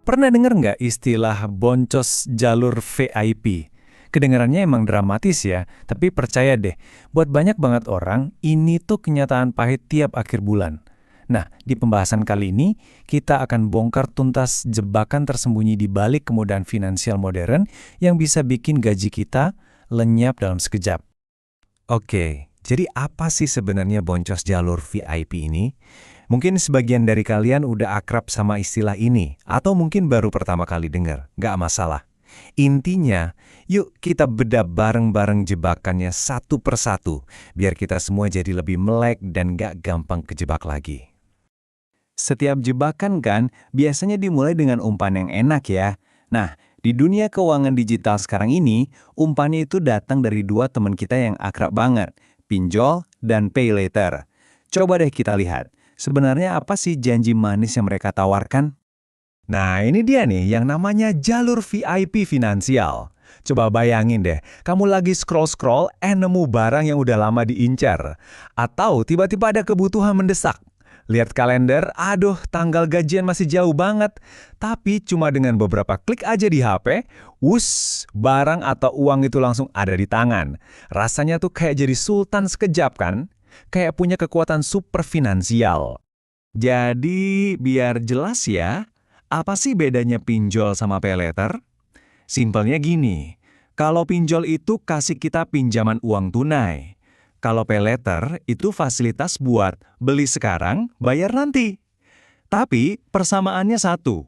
Pernah dengar nggak istilah boncos jalur VIP? Kedengarannya emang dramatis ya, tapi percaya deh, buat banyak banget orang, ini tuh kenyataan pahit tiap akhir bulan. Nah, di pembahasan kali ini, kita akan bongkar tuntas jebakan tersembunyi di balik kemudahan finansial modern yang bisa bikin gaji kita lenyap dalam sekejap. Oke, jadi apa sih sebenarnya boncos jalur VIP ini? Mungkin sebagian dari kalian udah akrab sama istilah ini, atau mungkin baru pertama kali dengar. Nggak masalah. Intinya, yuk kita bedah bareng-bareng jebakannya satu persatu, biar kita semua jadi lebih melek dan nggak gampang kejebak lagi. Setiap jebakan kan biasanya dimulai dengan umpan yang enak ya. Nah, di dunia keuangan digital sekarang ini, umpannya itu datang dari dua teman kita yang akrab banget, pinjol dan pay later. Coba deh kita lihat, sebenarnya apa sih janji manis yang mereka tawarkan? Nah, ini dia nih yang namanya jalur VIP finansial. Coba bayangin deh, kamu lagi scroll-scroll nemu barang yang udah lama diincar. Atau tiba-tiba ada kebutuhan mendesak. Lihat kalender, aduh tanggal gajian masih jauh banget. Tapi cuma dengan beberapa klik aja di HP, barang atau uang itu langsung ada di tangan. Rasanya tuh kayak jadi sultan sekejap kan? Kayak punya kekuatan super finansial. Jadi, biar jelas ya, apa sih bedanya pinjol sama pay later? Simpelnya gini, kalau pinjol itu kasih kita pinjaman uang tunai. Kalau pay later itu fasilitas buat beli sekarang, bayar nanti. Tapi persamaannya satu,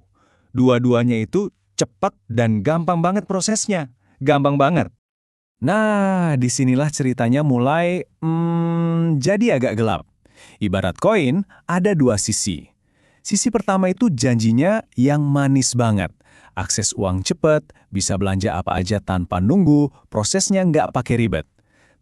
dua-duanya itu cepat dan gampang banget prosesnya. Gampang banget. Nah, disinilah ceritanya mulai jadi agak gelap. Ibarat koin, ada dua sisi. Sisi pertama itu janjinya yang manis banget. Akses uang cepat, bisa belanja apa aja tanpa nunggu, prosesnya nggak pakai ribet.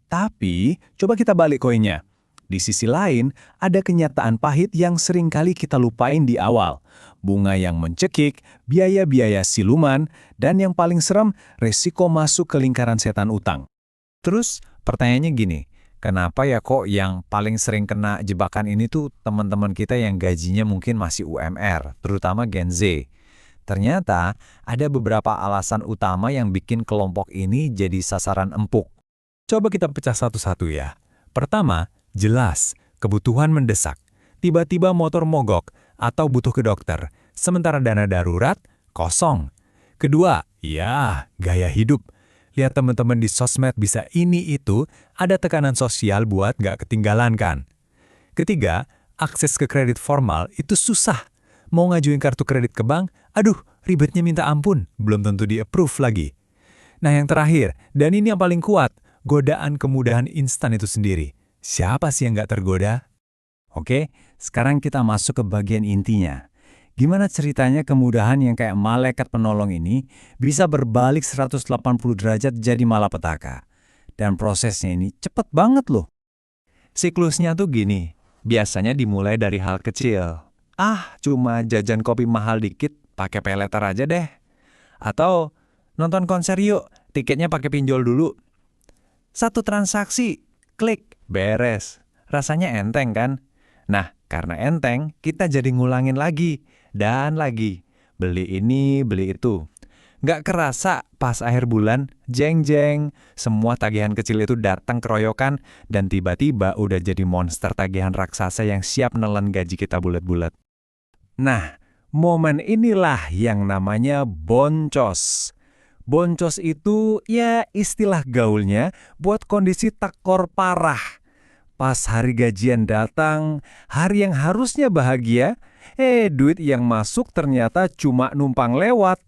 Tapi, coba kita balik koinnya. Di sisi lain, ada kenyataan pahit yang sering kali kita lupain di awal. Bunga yang mencekik, biaya-biaya siluman, dan yang paling serem, resiko masuk ke lingkaran setan utang. Terus, pertanyaannya gini, kenapa ya kok yang paling sering kena jebakan ini tuh teman-teman kita yang gajinya mungkin masih UMR, terutama Gen Z? Ternyata, ada beberapa alasan utama yang bikin kelompok ini jadi sasaran empuk. Coba kita pecah satu-satu ya. Pertama, jelas, kebutuhan mendesak. Tiba-tiba motor mogok atau butuh ke dokter, sementara dana darurat kosong. Kedua, ya, gaya hidup. Lihat teman-teman di sosmed bisa ini itu, ada tekanan sosial buat nggak ketinggalan kan. Ketiga, akses ke kredit formal itu susah. Mau ngajuin kartu kredit ke bank, aduh, ribetnya minta ampun, belum tentu di-approve lagi. Nah yang terakhir, dan ini yang paling kuat, godaan kemudahan instan itu sendiri. Siapa sih yang nggak tergoda? Oke, sekarang kita masuk ke bagian intinya. Gimana ceritanya kemudahan yang kayak malaikat penolong ini bisa berbalik 180 derajat jadi malapetaka? Dan prosesnya ini cepet banget loh. Siklusnya tuh gini, biasanya dimulai dari hal kecil. Cuma jajan kopi mahal dikit, pakai pay later aja deh. Atau nonton konser yuk, tiketnya pakai pinjol dulu. Satu transaksi, klik, beres. Rasanya enteng kan? Nah, karena enteng, kita jadi ngulangin lagi. Dan lagi. Beli ini, beli itu. Nggak kerasa pas akhir bulan, jeng-jeng. Semua tagihan kecil itu datang keroyokan dan tiba-tiba udah jadi monster tagihan raksasa yang siap nelen gaji kita bulat-bulat. Nah, momen inilah yang namanya boncos. Boncos itu ya istilah gaulnya buat kondisi tekor parah. Pas hari gajian datang, hari yang harusnya bahagia, duit yang masuk ternyata cuma numpang lewat.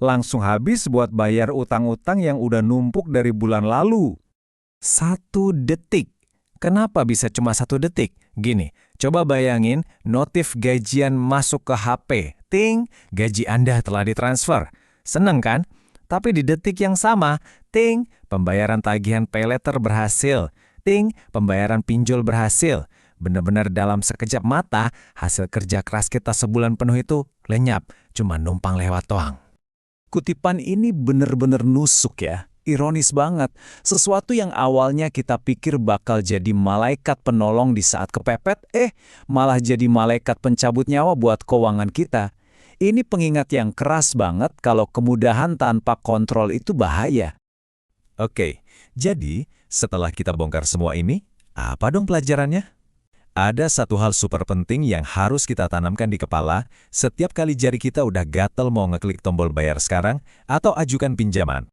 Langsung habis buat bayar utang-utang yang udah numpuk dari bulan lalu. 1 detik. Kenapa bisa cuma 1 detik? Gini, coba bayangin notif gajian masuk ke HP. Ting, gaji Anda telah ditransfer. Seneng kan? Tapi di detik yang sama, ting, pembayaran tagihan pay later berhasil. Ting, pembayaran pinjol berhasil. Benar-benar dalam sekejap mata, hasil kerja keras kita sebulan penuh itu lenyap, cuma numpang lewat doang. Kutipan ini benar-benar nusuk ya, ironis banget. Sesuatu yang awalnya kita pikir bakal jadi malaikat penolong di saat kepepet, malah jadi malaikat pencabut nyawa buat keuangan kita. Ini pengingat yang keras banget kalau kemudahan tanpa kontrol itu bahaya. Oke, jadi setelah kita bongkar semua ini, apa dong pelajarannya? Ada satu hal super penting yang harus kita tanamkan di kepala setiap kali jari kita udah gatel mau ngeklik tombol bayar sekarang atau ajukan pinjaman.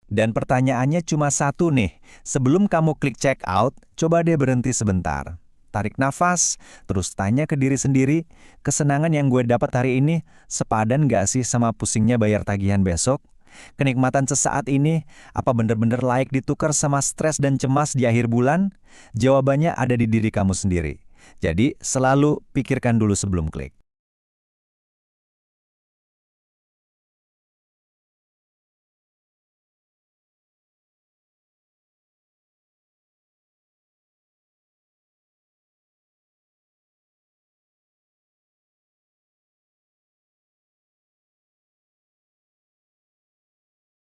Dan pertanyaannya cuma satu nih, sebelum kamu klik check out, coba deh berhenti sebentar. Tarik nafas, terus tanya ke diri sendiri, kesenangan yang gue dapat hari ini sepadan gak sih sama pusingnya bayar tagihan besok? Kenikmatan sesaat ini, apa bener-bener layak ditukar sama stres dan cemas di akhir bulan? Jawabannya ada di diri kamu sendiri. Jadi, selalu pikirkan dulu sebelum klik.